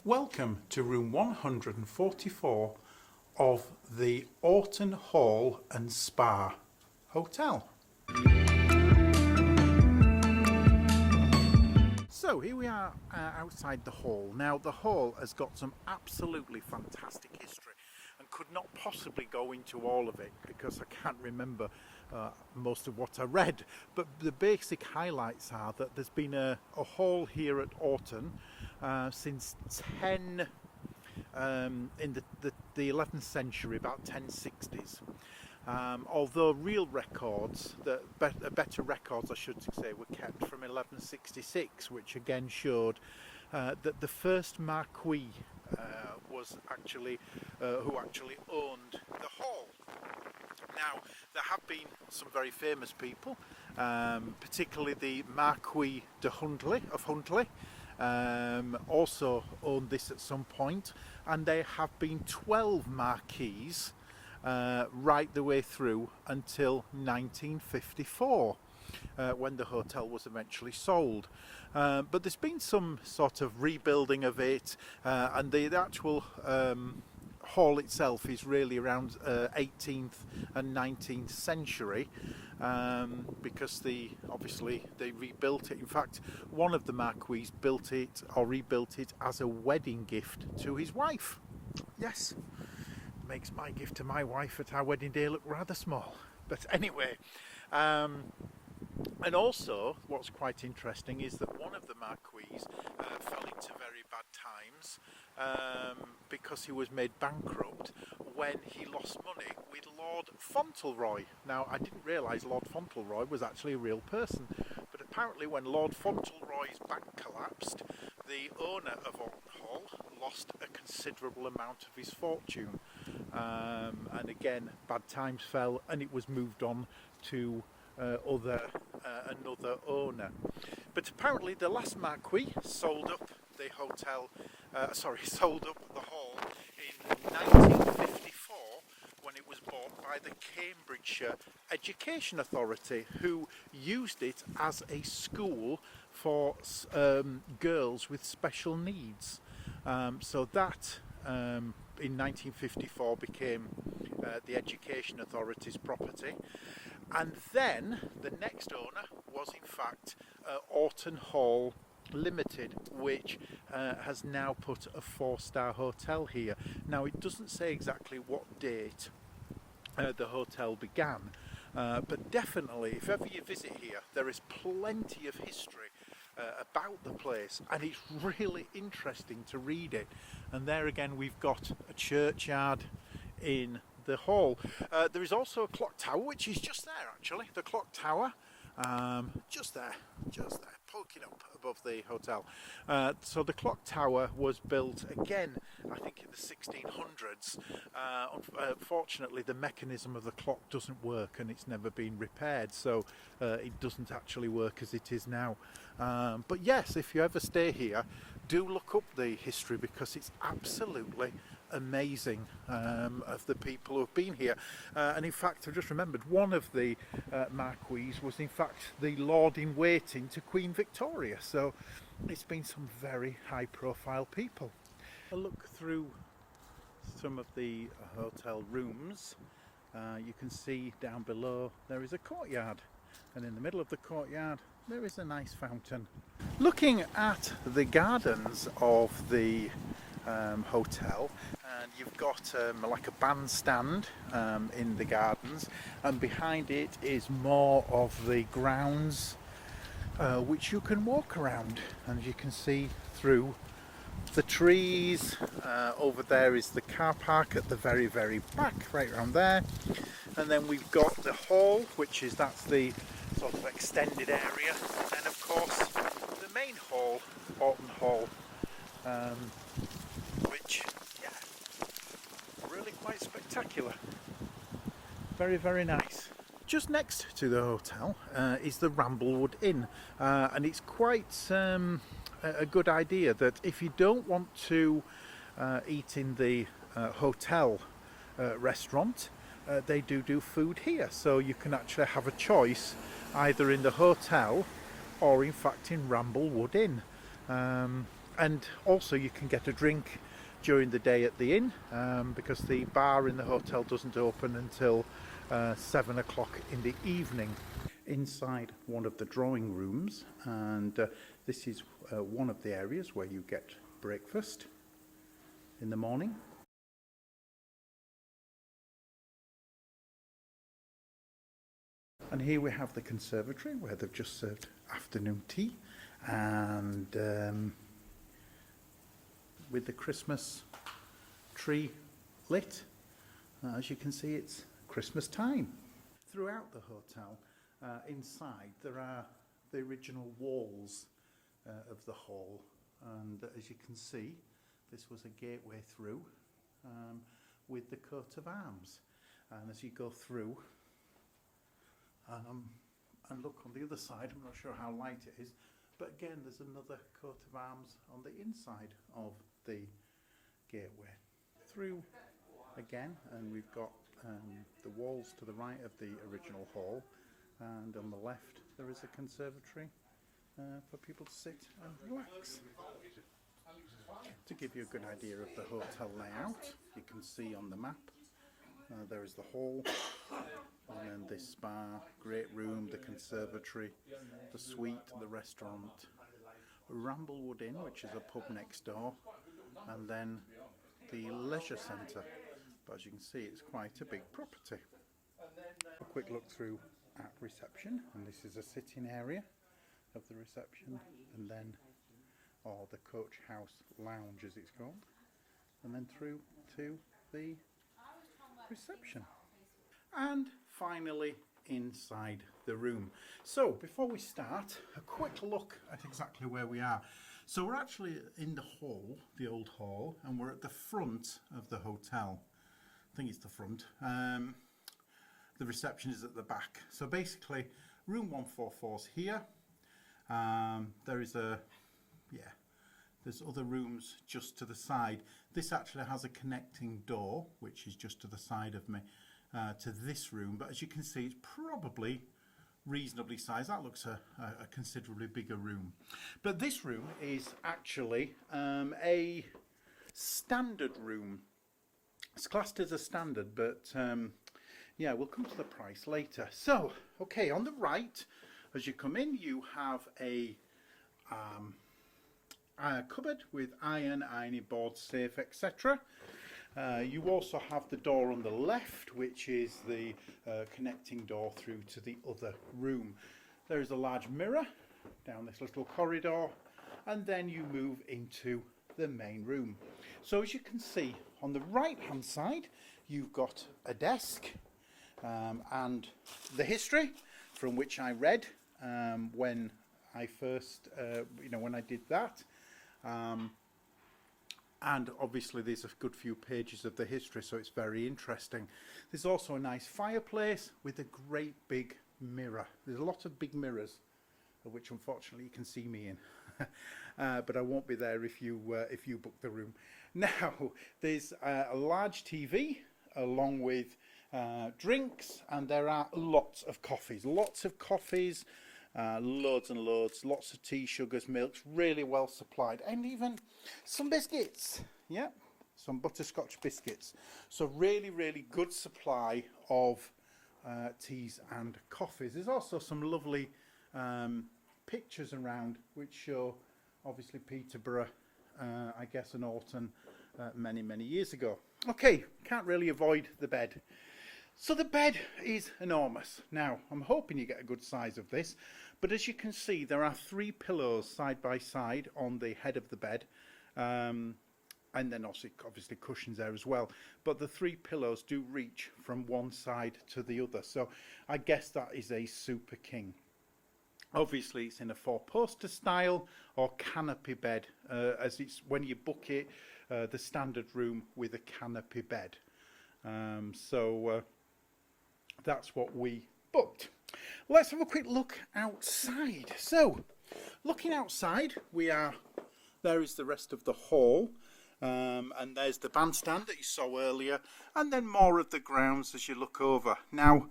Welcome to room 144 of the Orton Hall and Spa Hotel. So here we are outside the hall. Now the hall has got some absolutely fantastic history and could not possibly go into all of it because I can't remember most of what I read, but the basic highlights are that there's been a hall here at Orton since in the 11th century, about 1060s. Although real records, better records I should say, were kept from 1166, which again showed that the first Marquis was actually who actually owned the hall. Now there have been some very famous people, particularly the Marquis de Huntly of Huntly. Also owned this at some point, and there have been 12 marquises right the way through until 1954, when the hotel was eventually sold. But there's been some sort of rebuilding of it, and the actual hall itself is really around 18th and 19th century, because obviously they rebuilt it. In fact, one of the marquises built it or rebuilt it as a wedding gift to his wife. Yes, makes my gift to my wife at our wedding day look rather small, but anyway. And also what's quite interesting is that one of the marquises fell into very bad times because he was made bankrupt when he lost money with Lord Fauntleroy. Now I didn't realise Lord Fauntleroy was actually a real person, but apparently when Lord Fauntleroy's bank collapsed, the owner of Orton Hall lost a considerable amount of his fortune, and again bad times fell and it was moved on to another owner. But apparently the last Marquis sold up the hall in 1954 when it was bought by the Cambridgeshire Education Authority, who used it as a school for girls with special needs. So that in 1954 became the Education Authority's property. And then the next owner was in fact Orton Hall Limited, which has now put a 4-star hotel here. Now it doesn't say exactly what date the hotel began, but definitely if ever you visit here there is plenty of history about the place, and it's really interesting to read it. And there again we've got a churchyard in the hall. There is also a clock tower, which is just there actually, the clock tower, just there, poking up above the hotel. So the clock tower was built again, I think in the 1600s. Unfortunately the mechanism of the clock doesn't work and it's never been repaired, so it doesn't actually work as it is now. But yes, if you ever stay here, do look up the history because it's absolutely amazing of the people who have been here. And in fact I've just remembered one of the marquises was in fact the Lord in waiting to Queen Victoria, so it's been some very high profile people. A look through some of the hotel rooms, you can see down below there is a courtyard, and in the middle of the courtyard there is a nice fountain. Looking at the gardens of the hotel, and you've got like a bandstand in the gardens, and behind it is more of the grounds which you can walk around, and you can see through the trees. Over there is the car park at the very back, right around there, and then we've got the hall, that's the sort of extended area, and then of course the main hall, Orton Hall, which, yeah, really quite spectacular. Very nice. Just next to the hotel is the Ramblewood Inn, and it's quite a good idea that if you don't want to eat in the hotel restaurant, they do food here, so you can actually have a choice either in the hotel or in fact in Ramblewood Inn. And also you can get a drink during the day at the inn, because the bar in the hotel doesn't open until 7 o'clock in the evening. Inside one of the drawing rooms, and this is one of the areas where you get breakfast in the morning. And here we have the conservatory where they've just served afternoon tea, and with the Christmas tree lit. As you can see, it's Christmas time. Throughout the hotel, inside, there are the original walls of the hall, and as you can see, this was a gateway through with the coat of arms. And as you go through and look on the other side, I'm not sure how light it is, but again there's another coat of arms on the inside of the gateway. Through again, and we've got the walls to the right of the original hall, and on the left there is a conservatory for people to sit and relax. To give you a good idea of the hotel layout, you can see on the map there is the hall, and then this spa, great room, the conservatory, the suite, the restaurant, Ramblewood Inn, which is a pub next door, and then the leisure centre. But as you can see, it's quite a big property. A quick look through at reception, and this is a sitting area of the reception, and then the coach house lounge as it's called, and then through to the reception, and finally inside the room. So before we start, a quick look at exactly where we are. So we're actually in the hall, the old hall, and we're at the front of the hotel. I think it's the front. The reception is at the back. So basically room 144 is here. There is there's other rooms just to the side. This actually has a connecting door, which is just to the side of me, to this room. But as you can see, it's probably reasonably sized. That looks a considerably bigger room. But this room is actually a standard room. It's classed as a standard, but yeah, we'll come to the price later. So, okay, on the right, as you come in, you have a cupboard with ironing board, safe, etc. You also have the door on the left, which is the connecting door through to the other room. There is a large mirror down this little corridor, and then you move into the main room. So as you can see, on the right hand side, you've got a desk and the history from which I read when I first, when I did that. And obviously there's a good few pages of the history, so it's very interesting. There's also a nice fireplace with a great big mirror. There's a lot of big mirrors, of which unfortunately you can see me in. But I won't be there if you book the room. Now there's a large TV along with drinks, and there are lots of coffees, loads and loads, lots of tea, sugars, milks, really well supplied, and even some biscuits. Yeah, some butterscotch biscuits. So really, really good supply of teas and coffees. There's also some lovely pictures around which show obviously Peterborough, I guess, and Orton many, many years ago. Okay, can't really avoid the bed. So the bed is enormous. Now, I'm hoping you get a good size of this, but as you can see, there are 3 pillows side by side on the head of the bed, and then obviously cushions there as well. But the 3 pillows do reach from one side to the other, so I guess that is a super king. Obviously, it's in a 4-poster style or canopy bed, as it's when you book it, the standard room with a canopy bed. That's what we booked. Let's have a quick look outside. So, looking outside, there is the rest of the hall, and there's the bandstand that you saw earlier, and then more of the grounds as you look over. Now,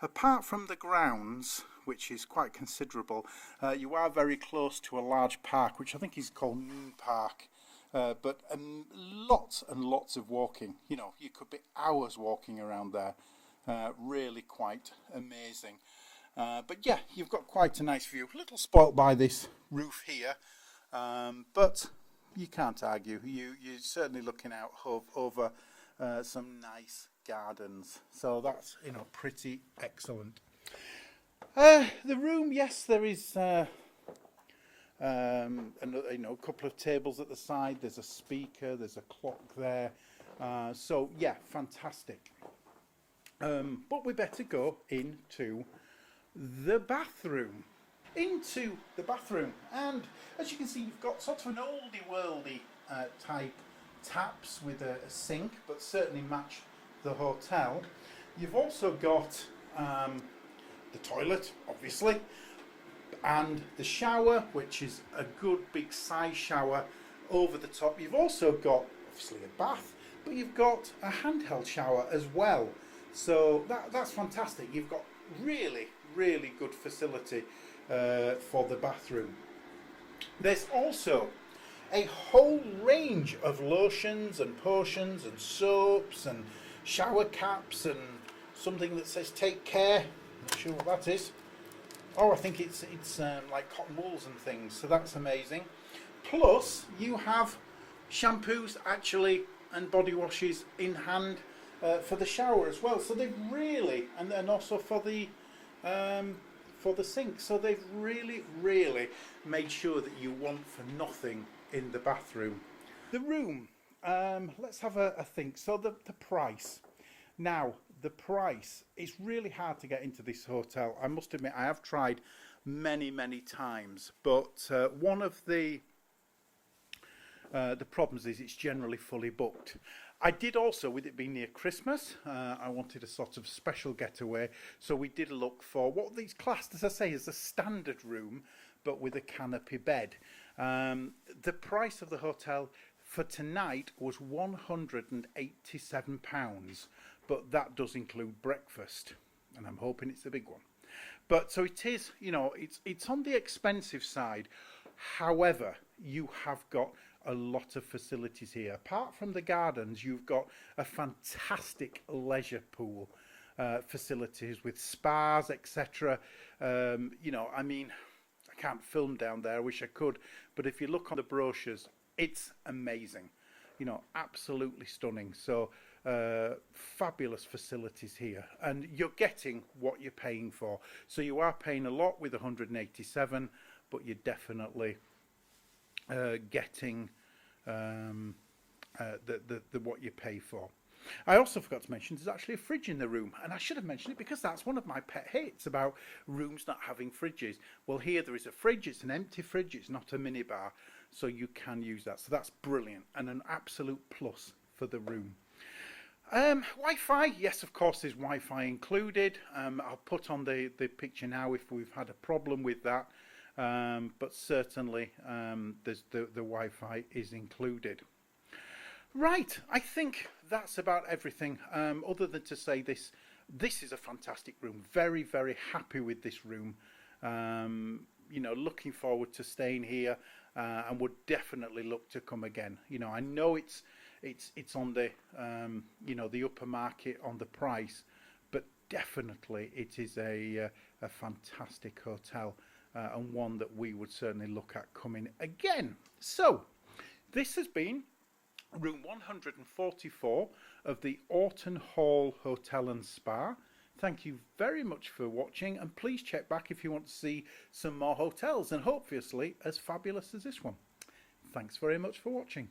apart from the grounds, which is quite considerable, you are very close to a large park, which I think is called Moon Park. But lots and lots of walking. You know, you could be hours walking around there. Really quite amazing. But yeah, you've got quite a nice view. A little spoilt by this roof here, but you can't argue. You're certainly looking out over some nice gardens. So that's, you know, pretty excellent. The room, yes, there is another, you know, a couple of tables at the side. There's a speaker. There's a clock there. So yeah, fantastic. But we better go into the bathroom. And as you can see, you've got sort of an oldie worldy type taps with a sink, but certainly match the hotel. You've also got the toilet, obviously, and the shower, which is a good big size shower over the top. You've also got obviously a bath, but you've got a handheld shower as well. So that's fantastic. You've got really good facility for the bathroom. There's also a whole range of lotions and potions and soaps and shower caps and something that says take care. Not sure what that is. Oh, I think it's like cotton wools and things, so that's amazing. Plus you have shampoos actually and body washes in hand for the shower as well. So they've really, and then also for the sink, so they've really made sure that you want for nothing in the bathroom. The room, let's have a think. So the price. Now, the price, it's really hard to get into this hotel. I must admit, I have tried many times, but one of the problems is it's generally fully booked. I did also, with it being near Christmas, I wanted a sort of special getaway, so we did look for what these classed, as I say, as a standard room, but with a canopy bed. The price of the hotel for tonight was £187, but that does include breakfast, and I'm hoping it's a big one. But so it is, you know, it's on the expensive side. However, you have got a lot of facilities here. Apart from the gardens, you've got a fantastic leisure pool facilities with spas, etc. You know, I mean, I can't film down there. I wish I could, but if you look on the brochures, it's amazing. You know, absolutely stunning. So fabulous facilities here, and you're getting what you're paying for. So you are paying a lot with 187, but you're definitely getting the what you pay for. I also forgot to mention there's actually a fridge in the room, and I should have mentioned it because that's one of my pet hates about rooms not having fridges. Well, here there is a fridge. It's an empty fridge. It's not a minibar, so you can use that. So that's brilliant and an absolute plus for the room. Wi-Fi, yes, of course, there's Wi-Fi included. I'll put on the picture now if we've had a problem with that. But certainly there's the Wi-Fi is included. Right, I think that's about everything, other than to say this is a fantastic room. Very happy with this room. You know, looking forward to staying here, and would definitely look to come again. You know, I know it's on the you know, the upper market on the price, but definitely it is a fantastic hotel. And one that we would certainly look at coming again. So, this has been room 144 of the Orton Hall Hotel and Spa. Thank you very much for watching, and please check back if you want to see some more hotels, and hopefully as fabulous as this one. Thanks very much for watching.